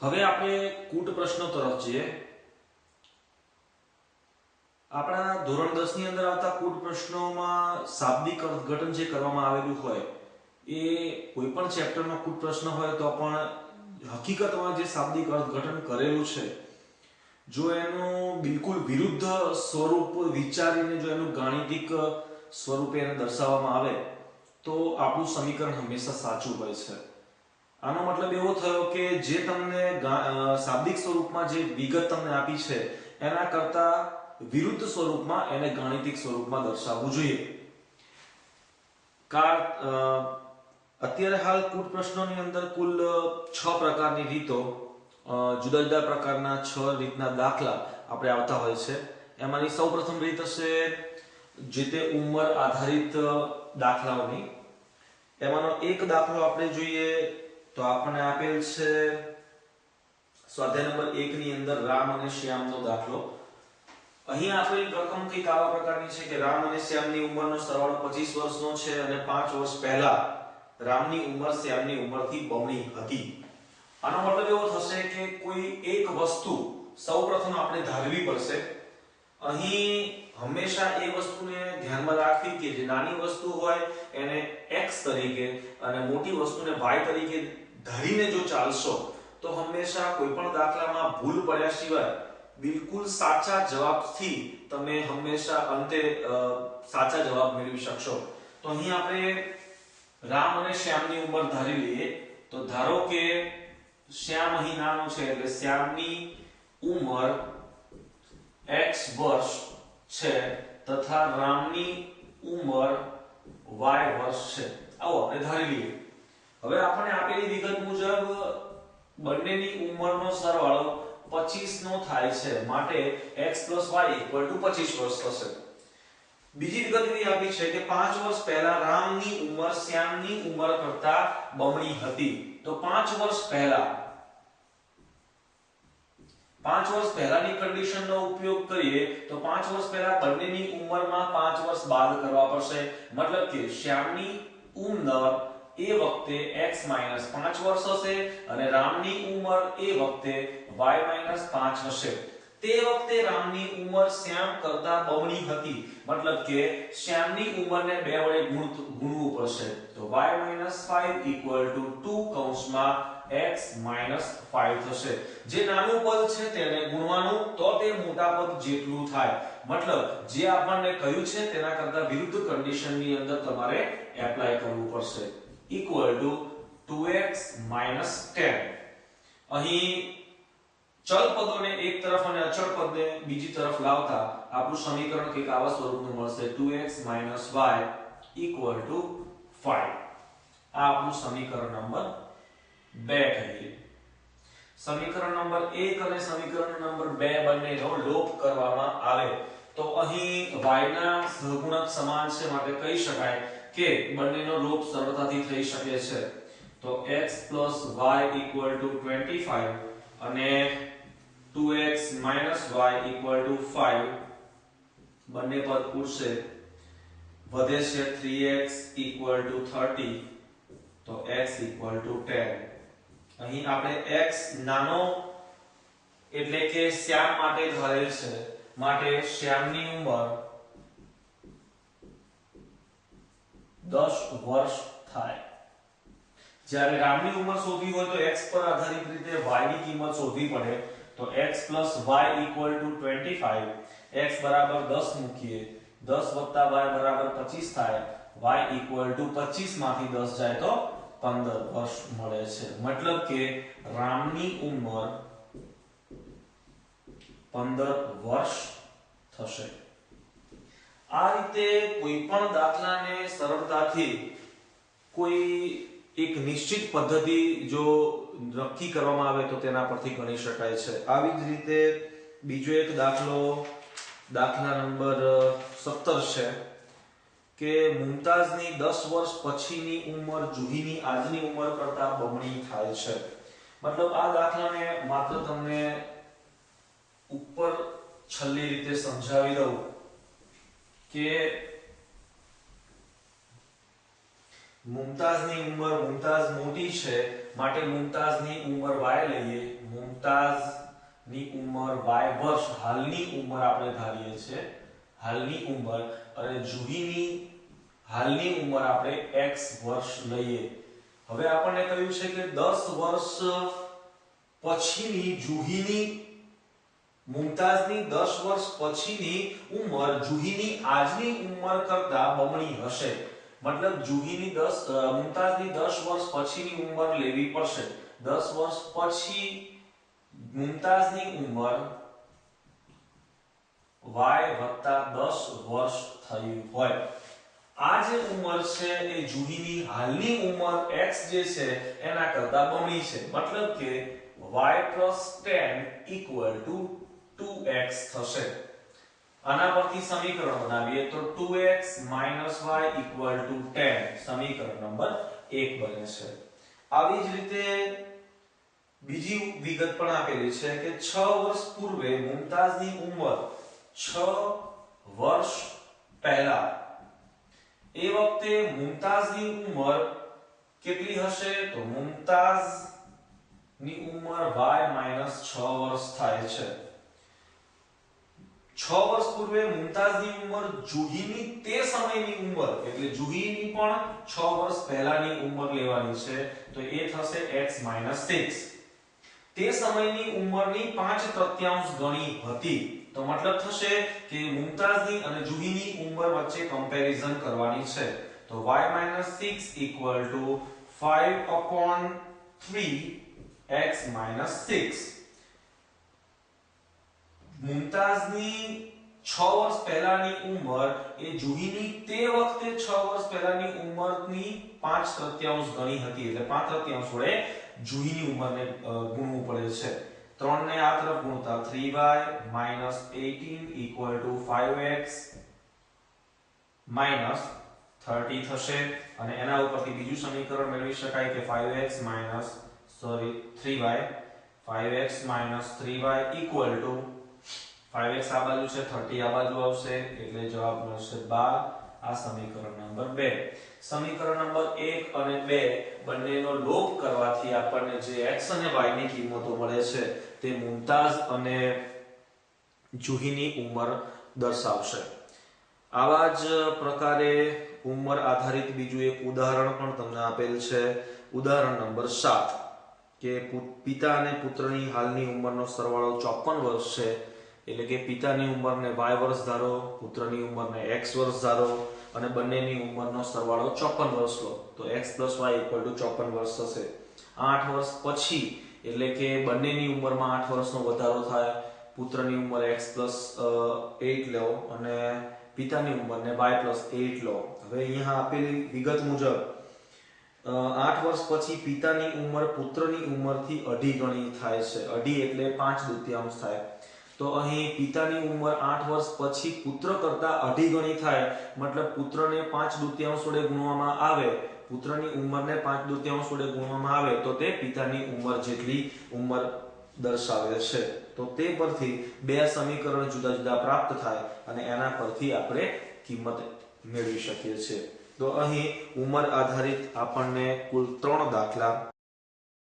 હવે આપણે કૂટ પ્રશ્નો તરફ જઈએ। આપણા ધોરણ 10 ની અંદર આવતા કૂટ પ્રશ્નોમાં શાબ્દિક અર્થઘટન જે કરવામાં આવેલું હોય એ કોઈ પણ ચેપ્ટરનો કૂટ પ્રશ્ન હોય તો પણ હકીકતમાં જે શાબ્દિક અર્થઘટન કરેલું છે જો એનું બિલકુલ વિરુદ્ધ સ્વરૂપ વિચારીને જો એનું ગાણિતિક સ્વરૂપે એને દર્શાવવામાં આવે તો આપણું સમીકરણ હંમેશા સાચું હોય છે। આનો મતલબ એવો થયો કે જે તમને શાબ્દિક સ્વરૂપમાં જે વિગત તમને આપી છે એના કરતા વિરુદ્ધ સ્વરૂપમાં એને ગાણિતિક સ્વરૂપમાં દર્શાવવું જોઈએ। અત્યારે હાલ કૂટ પ્રશ્નોની અંદર કુલ 6 પ્રકારની રીતો જુદા જુદા પ્રકારના 6 રીતના દાખલા આપણે આવતા હોય છે। એમાંની સૌપ્રથમ રીત હશે જે તે ઉંમર આધારિત દાખલાઓની। એમાંનો એક દાખલો આપણે જોઈએ તો આપણને આપેલ છે સ્વાધ્યાય નંબર 1 ની અંદર રામ અને શ્યામનો દાખલો। અહીં આપેલ રકમ કંઈક આવા પ્રકારની છે કે રામ અને શ્યામની ઉંમરનો સરવાળો 25 વર્ષનો છે અને 5 વર્ષ પહેલા રામની ઉંમર શ્યામની ઉંમરથી બમણી હતી। આનો મતલબ એવો થશે કે કોઈ એક વસ્તુ સૌપ્રથમ આપણે ધારવી પડશે। અહીં હંમેશા એ વસ્તુને ધ્યાનમાં રાખવી કે જે નાની વસ્તુ હોય એને x તરીકે અને મોટી વસ્તુને y તરીકે ધારીને જો ચાલશો તો હંમેશા કોઈ પણ દાખલામાં ભૂલ પડ્યા સિવાય બિલકુલ સાચા જવાબથી તમે હંમેશા અંતે સાચા જવાબ મેળવી શકશો। તો અહીં આપણે રામ અને શ્યામની ઉંમર ધારી લઈએ તો ધારો કે શ્યામ અહીં નાનો છે એટલે શ્યામની ઉંમર x વર્ષ છે તથા રામની ઉંમર y વર્ષ છે। આવો આપણે ધારી લઈએ। હવે આપણે આપેલી વિગત મુજબ બંનેની ઉંમરનો સરવાળો 25 નો થાય છે માટે x y 25 વર્ષ થશે। બીજી વિગત એવી આપી છે કે 5 વર્ષ પહેલા રામની ઉંમર શ્યામની ઉંમર કરતા બમણી હતી। તો 5 વર્ષ પહેલાની કન્ડિશનનો ઉપયોગ કરીએ તો 5 વર્ષ પહેલા બંનેની ઉંમરમાં 5 વર્ષ બાદ કરવા પડશે। મતલબ કે શ્યામની ઉંમર એ વખતે x 5 વર્ષ હશે અને રામની ઉંમર એ વખતે y 5 હશે। તે વખતે રામની ઉંમર શ્યામ કરતા બમણી હતી મતલબ કે શ્યામની ઉંમરને 2 વડે ગુણવું પડશે। તો y 5 2 કૌંસમાં x 5 થશે। જે નાનું પદ છે તેને ગુણવાનું તો તે મોટા પદ જેટલું થાય। મતલબ જે આપણને કહ્યું છે તેના કરતા વિરુદ્ધ કન્ડિશનની અંદર તમારે એપ્લાય કરવું પડશે = 2x 10। અહીં ચલ પદોને એક તરફ અને અચળ પદને બીજી તરફ લાવતા આપણું સમીકરણ કંઈક આવા સ્વરૂપનું મળશે 2x - y = 5। આ આપણું સમીકરણ નંબર 2 કહીએ। સમીકરણ નંબર 1 અને સમીકરણ નંબર 2 બંનેનો લોપ કરવામાં આવે તો અહીં y ના સહગુણક સમાન છે માટે કહી શકાય કે બંનેનો લોપ સરળતાથી થઈ શકે છે। તો x + y = 25 અને 2x - y = 5 બંને પદ ઉડશે વધે છે 3x = 30 તો x = 10। અહીં આપણે x નાનો એટલે કે શ્યામ માટે ધારેલ છે માટે શ્યામની ઉંમર 10 વર્ષ થાય। જ્યારે રામની ઉંમર શોધવી હોય તો x પર આધારિત રીતે y ની કિંમત શોધવી પડે તો x + y = 25 x બરાબર 10 મૂકીએ 10 + y બરાબર 25 થાય y = 25 માંથી 10 જાય તો 15 વર્ષ મળે છે। મતલબ કે રામની ઉંમર 15 વર્ષ થશે। આ રીતે કોઈ પણ દાખલાને સરળતાથી કોઈ એક નિશ્ચિત પદ્ધતિ જો નક્કી કરવામાં આવે તો તેના પરથી ગણી શકાય છે। આવી જ રીતે બીજો એક દાખલા નંબર 17 છે કે મુમતાઝની 10 વર્ષ પછીની ઉંમર જુહીની આજની ઉંમર કરતા બમણી થાય છે। મતલબ આ દાખલાને માત્ર તમને ઉપર છલ્લી રીતે સમજાવી દઉં કે મુમતાઝની ઉંમર મુમતાઝ મોટી છે માટે મુમતાઝની ઉંમર y લઈએ મુમતાઝની ઉંમર y વર્ષ, હાલની ઉંમર આપણે ધારીએ છીએ, હાલની ઉંમર, અને જુહીની હાલની ઉંમર આપણે x વર્ષ લઈએ. હવે આપણને કહ્યું છે કે 10 વર્ષ પછીની જુહીની, મુમતાઝની 10 વર્ષ પછીની ઉંમર જુહીની આજની ઉંમર કરતા બમણી હશે. મતલબ જુહીની મુમતાઝની 10 વર્ષ પછીની ઉંમર લેવી પડશે. 10 વર્ષ પછી મુમતાઝની ઉંમર y વત્તા 10 વર્ષ થઈ હોય. આ જે ઉંમર છે એ જુહીની હાલની ઉંમર x જે છે એના કરતા બમણી છે. મતલબ કે y + 10 = 2x થશે. આના પરથી સમીકરણ બનાવીએ તો 2x - y = 10 સમીકરણ નંબર 1 બને છે. આવી જ રીતે બીજી વિગત પણ આપેલી છે કે 6 વર્ષ પૂર્વે મુમતાઝની ઉંમર 6 વર્ષ પહેલા, એ વખતે મુમતાઝની ઉંમર કેટલી હશે? તો મુમતાઝની ઉંમર y - 6 વર્ષ થાય છે. 6 વર્ષ પૂર્વે મુમતાઝની ઉંમર જુહીની તે સમયની ઉંમર, એટલે જુહીની પણ 6 વર્ષ પહેલાની ઉંમર લેવાની છે, તો એ થશે x - 6. તે સમયની ઉંમરની 5/3 ગણી હતી. તો મતલબ થશે કે મુમતાઝની અને જુહીની ઉંમર વચ્ચે કમ્પેરિઝન કરવાની છે. તો y - 6 = 5/3 x - 6. મુમતાઝની 6 વર્ષ પહેલાની ઉંમર એ જુહીની તે વખતે 6 વર્ષ પહેલાની ઉંમરની 5/3 ગણી હતી. એટલે 5/3 વડે જુહીની ઉંમરને ગુણવું પડે છે. 3 ને આ તરફ ગુણતા 3y - 18 = 5x - 30 થશે. અને એના ઉપરથી બીજું સમીકરણ મેળવી શકાય કે 3y 3y = 5x આ બાજુ છે, 30 આ બાજુ આવશે, એટલે જવાબ મળશે 12. આ સમીકરણ નંબર 2. સમીકરણ નંબર 1 અને 2 બંનેનો લોપ કરવાથી આપણને જે x અને y ની કિંમતો મળે છે તે મુમતાઝ અને જુહીની ઉંમર દર્શાવશે. આવા જ પ્રકારે ઉંમર આધારિત બીજું એક ઉદાહરણ પણ તમને આપેલ છે. ઉદાહરણ નંબર 7 કે પિતા અને પુત્રની હાલની ઉંમરનો સરવાળો 54 વર્ષ છે. એટલે કે પિતાની ઉંમરને y વર્ષ ધારો, પુત્રની ઉંમરને x વર્ષ ધારો અને બંનેની ઉંમરનો સરવાળો 54 વર્ષ લો. તો x + y = 54 વર્ષ થશે. 8 વર્ષ પછી, એટલે કે બંનેની ઉંમરમાં 8 વર્ષનો વધારો થાય, પુત્રની ઉંમર x + 8 લો અને પિતાની ઉંમરને y + 8 લો. હવે અહીંયા આપેલી વિગત મુજબ 8 વર્ષ પછી પિતાની ઉંમર પુત્રની ઉંમરથી અઢી ગણી થાય છે. અઢી એટલે 5/2 થાય. તો અહીં પિતાની ઉંમર 8 વર્ષ પછી પુત્ર કરતા અઢી ગણી થાય. મતલબ પુત્રને 5/2 વડે ગુણવામાં આવે, પુત્રની ઉંમરને 5/2 વડે ગુણવામાં આવે તો તે પિતાની ઉંમર જેટલી ઉંમર દર્શાવે છે. તો તે પરથી બે સમીકરણ જુદા જુદા પ્રાપ્ત થાય અને એના પરથી આપણે કિંમત મેળવી શકીએ છીએ. તો અહીં ઉંમર આધારિત આપણને કુલ 3 દાખલા